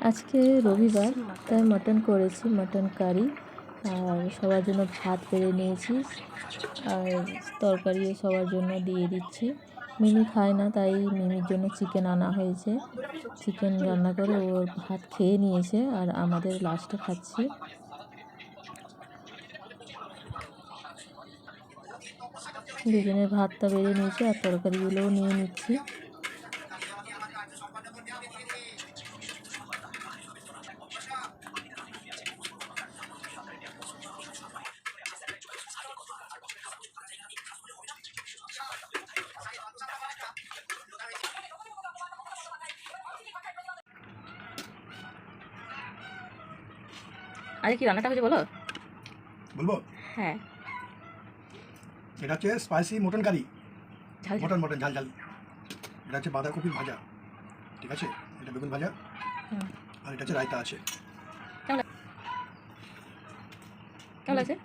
আজকে রবিবার, তাই মটন করেছি, মটন কারি। আর সবার জন্য ভাত বেড়ে নিয়েছি, আর তরকারিও সবার জন্য দিয়ে দিচ্ছি। মিমি খায় না, তাই মিমির জন্য চিকেন আনা হয়েছে। চিকেন রান্না করে ওর ভাত খেয়ে নিয়েছে, আর আমাদের লাস্টে খাচ্ছি। দুজনের ভাতটা বেড়ে নিয়েছি, আর তরকারিগুলোও নিয়ে নিচ্ছি। আরে কি রান্নাটা হয়েছে বলো? বলবো? হ্যাঁ, এটা হচ্ছে স্পাইসি মটন কারি, ঝাল ঝাল। মটন ঝাল ঝাল। এটা হচ্ছে বাঁধাকপির ভাজা, ঠিক আছে, এটা বেগুন ভাজা, আর এটা হচ্ছে রায়তা আছে। কেমন লাগছে?